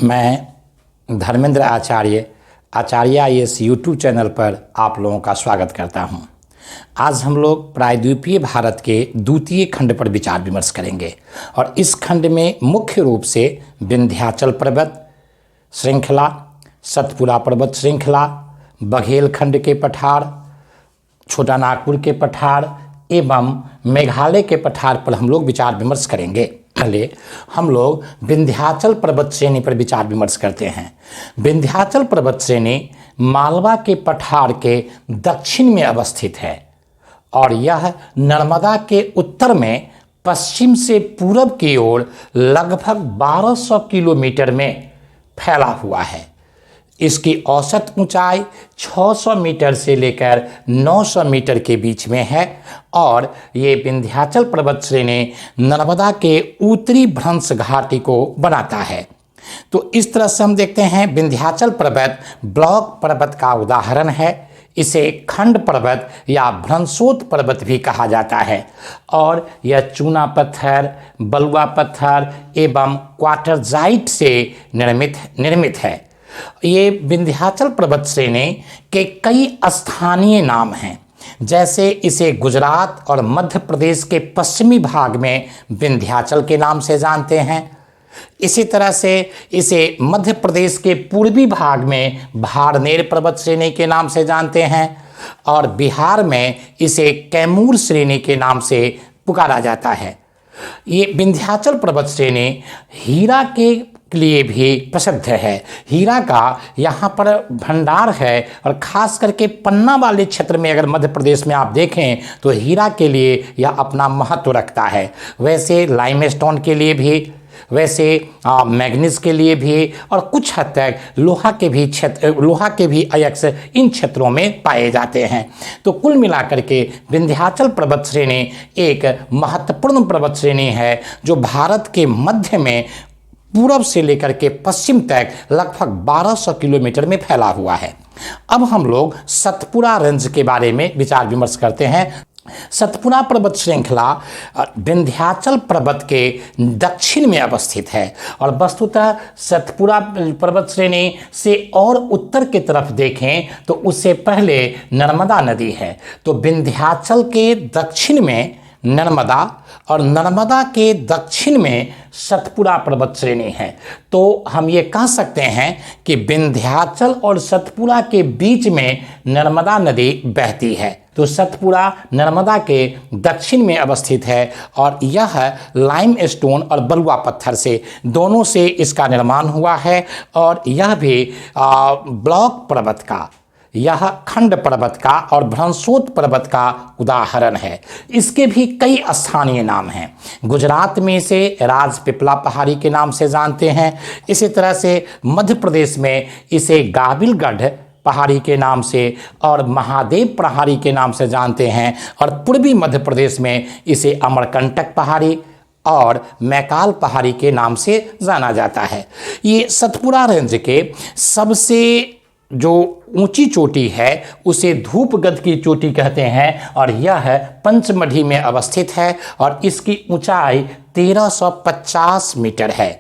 मैं धर्मेंद्र आचार्य IAS YouTube channel पर आप लोगों का स्वागत करता हूं। आज हम लोग प्रायद्वीपीय भारत के द्वितीय खंड पर विचार विमर्श करेंगे और इस खंड में मुख्य रूप से विंध्याचल पर्वत श्रृंखला, सतपुड़ा पर्वत श्रृंखला, बघेल खंड के पठार, छोटा नागपुर के पठार एवं मेघालय के पठार पर हम लोग विचार विमर्श करेंगे। पहले हम लोग विंध्याचल पर्वत श्रेणी पर विचार विमर्श करते हैं। विंध्याचल पर्वत श्रेणी मालवा के पठार के दक्षिण में अवस्थित है और यह नर्मदा के उत्तर में पश्चिम से पूरब की ओर लगभग 1200 किलोमीटर में फैला हुआ है। इसकी औसत ऊंचाई 600 मीटर से लेकर 900 मीटर के बीच में है और ये विंध्याचल पर्वत श्रेणी नर्मदा के उत्तरी भ्रंश घाटी को बनाता है। तो इस तरह से हम देखते हैं विंध्याचल पर्वत ब्लॉक पर्वत का उदाहरण है। इसे खंड पर्वत या भ्रंशोत पर्वत भी कहा जाता है और यह चूना पत्थर, बलुआ पत्थर एवं क्वार्टरजाइट से निर्मित है। ये विंध्याचल पर्वत श्रेणी के कई स्थानीय नाम हैं, जैसे इसे गुजरात और मध्य प्रदेश के पश्चिमी भाग में विंध्याचल के नाम से जानते हैं। इसी तरह से इसे मध्य प्रदेश के पूर्वी भाग में भारनेर पर्वत श्रेणी के नाम से जानते हैं और बिहार में इसे कैमूर श्रेणी के नाम से पुकारा जाता है। ये विंध्याचल पर्वत श्रेणी हीरा के लिए भी प्रसिद्ध है। हीरा का यहाँ पर भंडार है और खास करके पन्ना वाले क्षेत्र में अगर मध्य प्रदेश में आप देखें तो हीरा के लिए यह अपना महत्व रखता है। वैसे लाइमस्टोन के लिए भी, वैसे मैग्नीज के लिए भी और कुछ हद तक लोहा के भी अयस्क इन क्षेत्रों में पाए जाते हैं। तो कुल मिलाकर के विंध्याचल पर्वत श्रेणी एक महत्वपूर्ण पर्वत श्रेणी है जो भारत के मध्य में पूरब से लेकर के पश्चिम तक लगभग 1200 किलोमीटर में फैला हुआ है। अब हम लोग सतपुड़ा रेंज के बारे में विचार विमर्श करते हैं। सतपुड़ा पर्वत श्रृंखला विंध्याचल पर्वत के दक्षिण में अवस्थित है और वस्तुतः सतपुड़ा पर्वत श्रेणी से और उत्तर की तरफ देखें तो उससे पहले नर्मदा नदी है। तो विंध्याचल के दक्षिण में नर्मदा और नर्मदा के दक्षिण में सतपुड़ा पर्वत श्रेणी है। तो हम ये कह सकते हैं कि विंध्याचल और सतपुड़ा के बीच में नर्मदा नदी बहती है। तो सतपुड़ा नर्मदा के दक्षिण में अवस्थित है और यह लाइमस्टोन और बलुआ पत्थर से दोनों से इसका निर्माण हुआ है और यह भी ब्लॉक पर्वत का, यह खंड पर्वत का और भ्रंशोत पर्वत का उदाहरण है। इसके भी कई स्थानीय नाम हैं। गुजरात में इसे राजपीपला पहाड़ी के नाम से जानते हैं। इसी तरह से मध्य प्रदेश में इसे गाबिलगढ़ पहाड़ी के नाम से और महादेव पहाड़ी के नाम से जानते हैं और पूर्वी मध्य प्रदेश में इसे अमरकंटक पहाड़ी और मैकाल पहाड़ी के नाम से जाना जाता है। ये सतपुड़ा रेंज के सबसे जो ऊंची चोटी है उसे धूपगढ़ की चोटी कहते हैं और यह पंचमढ़ी में अवस्थित है और इसकी ऊंचाई 1350 मीटर है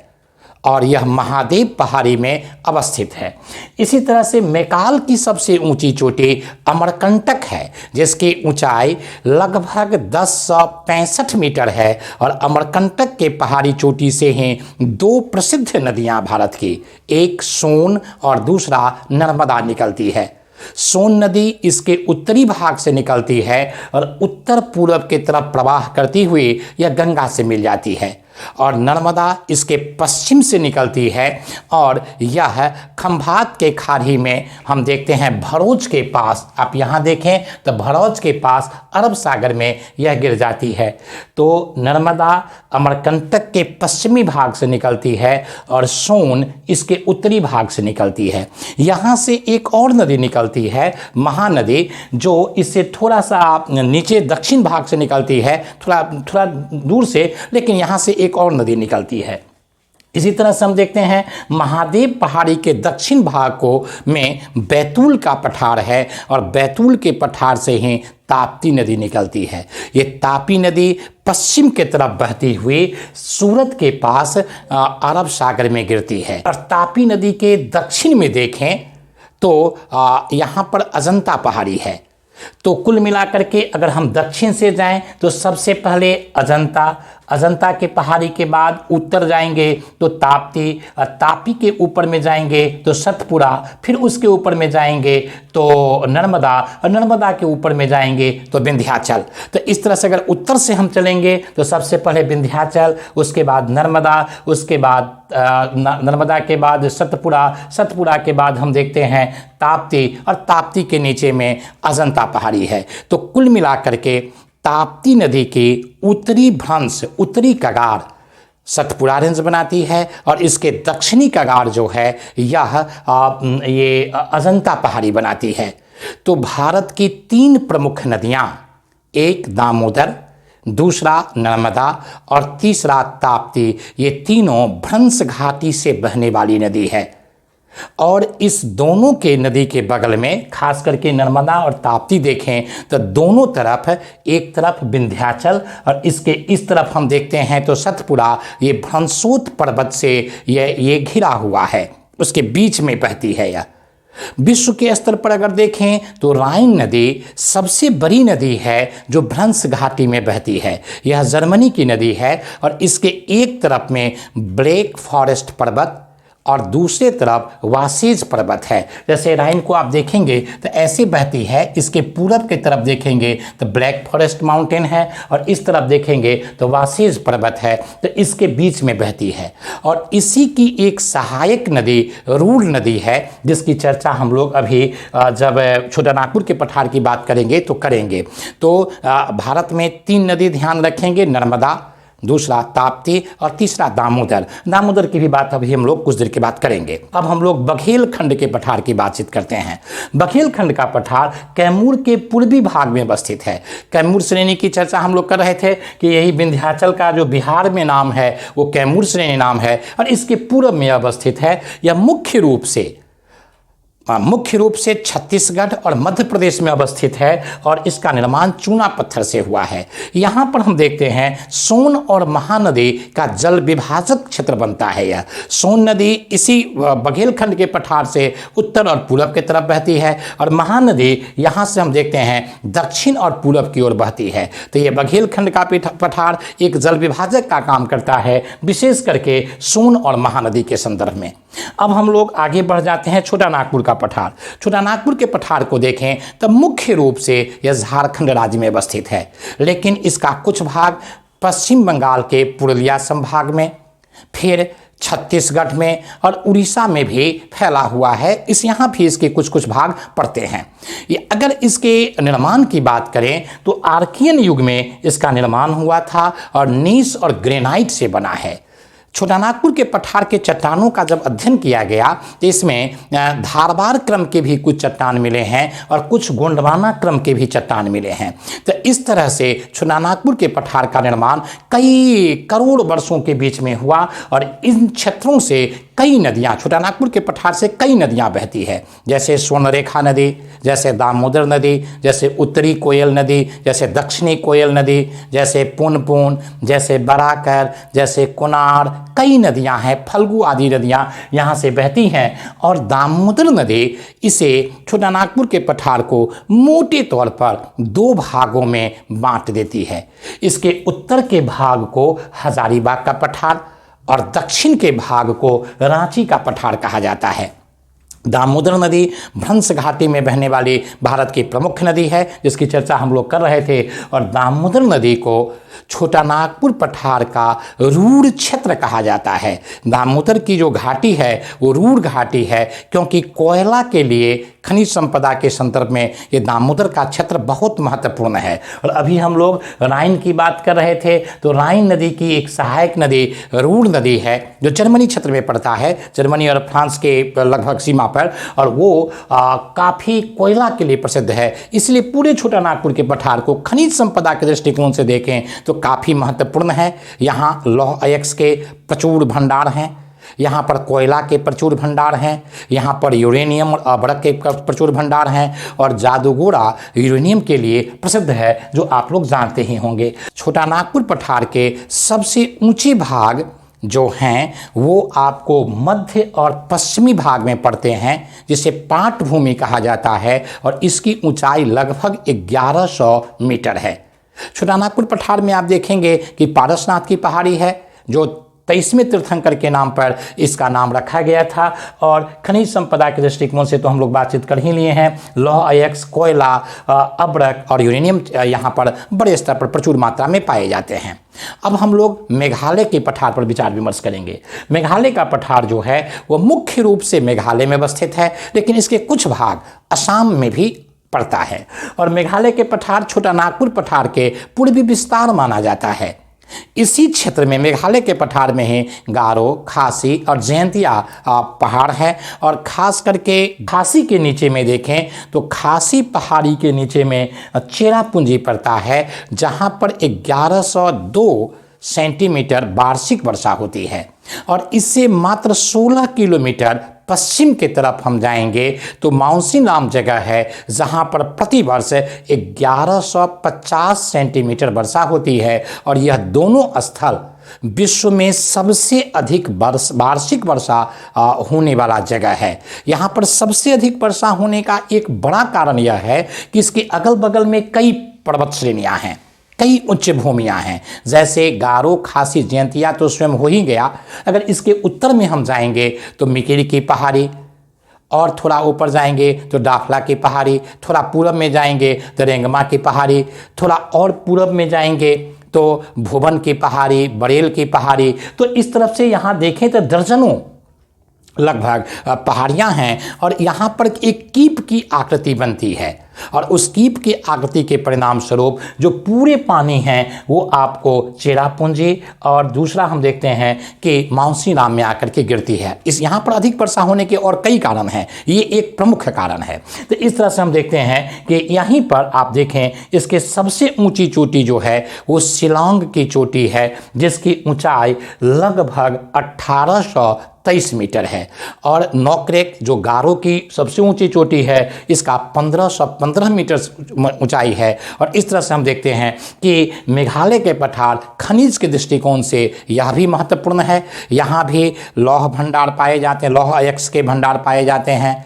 और यह महादेव पहाड़ी में अवस्थित है। इसी तरह से मैकाल की सबसे ऊंची चोटी अमरकंटक है जिसकी ऊंचाई लगभग 1065 मीटर है और अमरकंटक के पहाड़ी चोटी से ही दो प्रसिद्ध नदियां भारत की, एक सोन और दूसरा नर्मदा निकलती है। सोन नदी इसके उत्तरी भाग से निकलती है और उत्तर पूर्व की तरफ प्रवाह करती हुई यह गंगा से मिल जाती है और नर्मदा इसके पश्चिम से निकलती है और यह खंभात के खाड़ी में हम देखते हैं भरोच के पास, आप यहाँ देखें तो भरोच के पास अरब सागर में यह गिर जाती है। तो नर्मदा अमरकंटक के पश्चिमी भाग से निकलती है और सोन इसके उत्तरी भाग से निकलती है। यहाँ से एक और नदी निकलती है, महानदी, जो इससे थोड़ा सा नीचे दक्षिण भाग से निकलती है, थोड़ा दूर से, लेकिन यहाँ से एक और नदी निकलती है। इसी तरह से हम देखते हैं महादेव पहाड़ी के दक्षिण भाग को में बैतूल का पठार है और बैतूल के पठार से ही ताप्ती नदी निकलती है। ये तापी नदी पश्चिम की तरफ बहती हुई सूरत के पास अरब सागर में गिरती है। और तापी नदी के दक्षिण में देखें तो यहाँ पर अजंता पहाड़ी है। तो कुल मिलाकर के अगर हम दक्षिण से जाएं तो सबसे पहले अजंता के पहाड़ी के बाद उत्तर जाएंगे तो ताप्ती, तापी के ऊपर में जाएंगे तो सतपुड़ा, फिर उसके ऊपर में जाएंगे तो नर्मदा, और नर्मदा के ऊपर में जाएंगे तो विंध्याचल। तो इस तरह से अगर उत्तर से हम चलेंगे तो सबसे पहले विंध्याचल, उसके बाद नर्मदा, उसके बाद नर्मदा के बाद सतपुड़ा के बाद हम देखते हैं ताप्ती, और ताप्ती के नीचे में अजंता पहाड़ी है। तो कुल मिलाकर के ताप्ती नदी की उत्तरी भ्रंश, उत्तरी कगार सतपुड़ा रेंज बनाती है, और इसके दक्षिणी कगार जो है ये अजंता पहाड़ी बनाती है। तो भारत की 3 प्रमुख नदियां, एक दामोदर, दूसरा नर्मदा और तीसरा ताप्ती, ये तीनों भ्रंश घाटी से बहने वाली नदी है। और इस दोनों के नदी के बगल में खास करके नर्मदा और ताप्ती देखें तो दोनों तरफ, एक तरफ विंध्याचल और इसके इस तरफ हम देखते हैं तो सतपुड़ा, ये भ्रंशोत पर्वत से ये घिरा हुआ है, उसके बीच में बहती है यह। विश्व के स्तर पर अगर देखें तो राइन नदी सबसे बड़ी नदी है जो भ्रंश घाटी में बहती है। यह जर्मनी की नदी है और इसके एक तरफ में ब्लैक फॉरेस्ट पर्वत और दूसरे तरफ वासेज पर्वत है। जैसे राइन को आप देखेंगे तो ऐसे बहती है, इसके पूरब की तरफ देखेंगे तो ब्लैक फॉरेस्ट माउंटेन है और इस तरफ देखेंगे तो वासेज पर्वत है, तो इसके बीच में बहती है। और इसी की एक सहायक नदी रूर नदी है, जिसकी चर्चा हम लोग अभी जब छोटा नागपुर के पठार की बात करेंगे तो करेंगे। तो भारत में 3 नदी ध्यान रखेंगे, नर्मदा, दूसरा ताप्ती और तीसरा दामोदर। दामोदर की भी बात अभी हम लोग कुछ देर के बाद करेंगे। अब हम लोग बघेलखंड के पठार की बातचीत करते हैं। बघेलखंड का पठार कैमूर के पूर्वी भाग में अवस्थित है। कैमूर श्रेणी की चर्चा हम लोग कर रहे थे कि यही विंध्याचल का जो बिहार में नाम है वो कैमूर श्रेणी नाम है और इसके पूर्व में अवस्थित है। यह मुख्य रूप से छत्तीसगढ़ और मध्य प्रदेश में अवस्थित है और इसका निर्माण चूना पत्थर से हुआ है। यहाँ पर हम देखते हैं सोन और महानदी का जल विभाजक क्षेत्र बनता है। यह सोन नदी इसी बघेलखंड के पठार से उत्तर और पूरब की तरफ बहती है और महानदी यहाँ से हम देखते हैं दक्षिण और पूरब की ओर बहती है। तो ये बघेलखंड का पठार एक जल विभाजक का काम करता है, विशेष करके सोन और महानदी के संदर्भ में। अब हम लोग आगे बढ़ जाते हैं छोटा नागपुर का पठार। छोटा नागपुर के पठार को देखें तो मुख्य रूप से यह झारखंड राज्य में अवस्थित है, लेकिन इसका कुछ भाग पश्चिम बंगाल के पुरुलिया संभाग में, फिर छत्तीसगढ़ में और उड़ीसा में भी फैला हुआ है। यहाँ भी इसके कुछ भाग पड़ते हैं। ये अगर इसके निर्माण की बात करें तो आर्कियन युग में इसका निर्माण हुआ था और नीस और ग्रेनाइट से बना है। छोटा नागपुर के पठार के चट्टानों का जब अध्ययन किया गया तो इसमें धारवार क्रम के भी कुछ चट्टान मिले हैं और कुछ गोंडवाना क्रम के भी चट्टान मिले हैं। तो इस तरह से छोटा नागपुर के पठार का निर्माण कई करोड़ वर्षों के बीच में हुआ और इन क्षेत्रों से कई नदियाँ, छोटा नागपुर के पठार से कई नदियाँ बहती है, जैसे स्वर्णरेखा नदी, जैसे दामोदर नदी, जैसे उत्तरी कोयल नदी, जैसे दक्षिणी कोयल नदी, जैसे पुनपुन, जैसे बराकर, जैसे कुनार, कई नदियां हैं, फल्गु आदि नदियां यहाँ से बहती हैं। और दामोदर नदी इसे छोटा नागपुर के पठार को मोटे तौर पर 2 भागों में बांट देती है। इसके उत्तर के भाग को हजारीबाग का पठार और दक्षिण के भाग को रांची का पठार कहा जाता है। दामोदर नदी भ्रंश घाटी में बहने वाली भारत की प्रमुख नदी है, जिसकी चर्चा हम लोग कर रहे थे। और दामोदर नदी को छोटा नागपुर पठार का रूर क्षेत्र कहा जाता है। दामोदर की जो घाटी है वो रूर घाटी है, क्योंकि कोयला के लिए खनिज संपदा के संदर्भ में ये दामोदर का क्षेत्र बहुत महत्वपूर्ण है। और अभी हम लोग राइन की बात कर रहे थे, तो राइन नदी की एक सहायक नदी रूर नदी है, जो जर्मनी क्षेत्र में पड़ता है, जर्मनी और फ्रांस के लगभग सीमा पर, और वो काफ़ी कोयला के लिए प्रसिद्ध है। इसलिए पूरे छोटा नागपुर के पठार को खनिज संपदा के दृष्टिकोण से देखें तो काफ़ी महत्वपूर्ण है। यहाँ लौह अयस्क के प्रचुर भंडार हैं। यहाँ पर कोयला के प्रचुर भंडार हैं, यहाँ पर यूरेनियम और अभ्रक के प्रचुर भंडार हैं और जादूगोड़ा यूरेनियम के लिए प्रसिद्ध है, जो आप लोग जानते ही होंगे। छोटा नागपुर पठार के सबसे ऊंचे भाग जो हैं वो आपको मध्य और पश्चिमी भाग में पड़ते हैं, जिसे पाट भूमि कहा जाता है और इसकी ऊंचाई लगभग 1100 मीटर है। छोटा नागपुर पठार में आप देखेंगे कि पारसनाथ की पहाड़ी है, जो 23वें तीर्थंकर के नाम पर इसका नाम रखा गया था। और खनिज संपदा के दृष्टिकोण से तो हम लोग बातचीत कर ही लिए हैं। लौह अयस्क, कोयला, अभ्रक और यूरेनियम यहाँ पर बड़े स्तर पर प्रचुर मात्रा में पाए जाते हैं। अब हम लोग मेघालय के पठार पर विचार विमर्श करेंगे। मेघालय का पठार जो है वो मुख्य रूप से मेघालय में अवस्थित है, लेकिन इसके कुछ भाग असम में भी पड़ता है। और मेघालय के पठार छोटा नागपुर पठार के पूर्वी विस्तार माना जाता है। इसी क्षेत्र में मेघालय के पठार में ही गारो, खासी और जयंतिया पहाड़ है। और खास करके खासी के नीचे में देखें तो खासी पहाड़ी के नीचे में चेरापूंजी पड़ता है, जहां पर 1102 सेंटीमीटर वार्षिक वर्षा होती है। और इससे मात्र 16 किलोमीटर पश्चिम की तरफ हम जाएंगे तो माउंसी नाम जगह है, जहां पर प्रतिवर्ष 1150 सेंटीमीटर वर्षा होती है। और यह दोनों स्थल विश्व में सबसे अधिक वार्षिक वर्षा होने वाला जगह है। यहाँ पर सबसे अधिक वर्षा होने का एक बड़ा कारण यह है कि इसके अगल बगल में कई पर्वत श्रेणियाँ हैं, कई उच्च भूमियाँ हैं, जैसे गारो, खासी, जयंतिया तो स्वयं हो ही गया। अगर इसके उत्तर में हम जाएंगे तो मिकिरी की पहाड़ी, और थोड़ा ऊपर जाएंगे तो डाफला की पहाड़ी, थोड़ा पूरब में जाएंगे तो रेंगमा की पहाड़ी, थोड़ा और पूरब में जाएंगे तो भुवन की पहाड़ी, बरेल की पहाड़ी। तो इस तरफ से यहाँ देखें तो दर्जनों लगभग पहाड़ियाँ हैं। और यहाँ पर एक कीप की आकृति बनती है, और उस कीप की आकृति के परिणाम स्वरूप जो पूरे पानी हैं वो आपको चेरापूंजी और दूसरा हम देखते हैं कि माउंसी नाम में आकर के गिरती है। इस यहाँ पर अधिक वर्षा होने के और कई कारण हैं, ये एक प्रमुख कारण है। तो इस तरह से हम देखते हैं कि यहीं पर आप देखें इसके सबसे ऊंची चोटी जो है वो शिलांग की चोटी है, जिसकी ऊंचाई लगभग 1823 मीटर है। और नौक्रेक जो गारो की सबसे ऊंची चोटी है, इसका 1515 मीटर ऊंचाई है। और इस तरह से हम देखते हैं कि मेघालय के पठार खनिज के दृष्टिकोण से यह भी महत्वपूर्ण है। यहाँ भी लौह भंडार पाए जाते हैं, लौह अयस्क के भंडार पाए जाते हैं।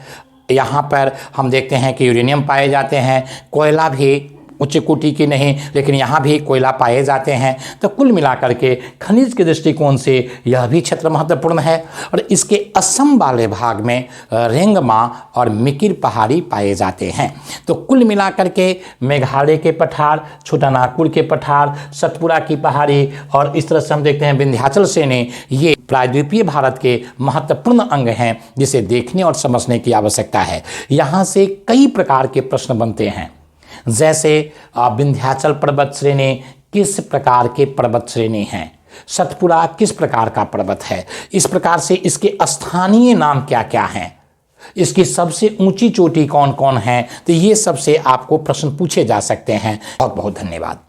यहाँ पर हम देखते हैं कि यूरेनियम पाए जाते हैं, कोयला भी उच्च कोटि की नहीं, लेकिन यहाँ भी कोयला पाए जाते हैं। तो कुल मिलाकर के खनिज के दृष्टिकोण से यह भी क्षेत्र महत्वपूर्ण है। और इसके असम वाले भाग में रेंगमा और मिकिर पहाड़ी पाए जाते हैं। तो कुल मिलाकर के मेघालय के पठार, छोटा नागपुर के पठार, सतपुड़ा की पहाड़ी और इस तरह से हम देखते हैं विंध्याचल श्रेणी, ये प्रायद्वीपीय भारत के महत्वपूर्ण अंग हैं, जिसे देखने और समझने की आवश्यकता है। यहाँ से कई प्रकार के प्रश्न बनते हैं, जैसे विंध्याचल पर्वत श्रेणी किस प्रकार के पर्वत श्रेणी हैं, सतपुड़ा किस प्रकार का पर्वत है, इस प्रकार से इसके स्थानीय नाम क्या क्या हैं, इसकी सबसे ऊंची चोटी कौन कौन है। तो ये सबसे आपको प्रश्न पूछे जा सकते हैं। बहुत बहुत धन्यवाद।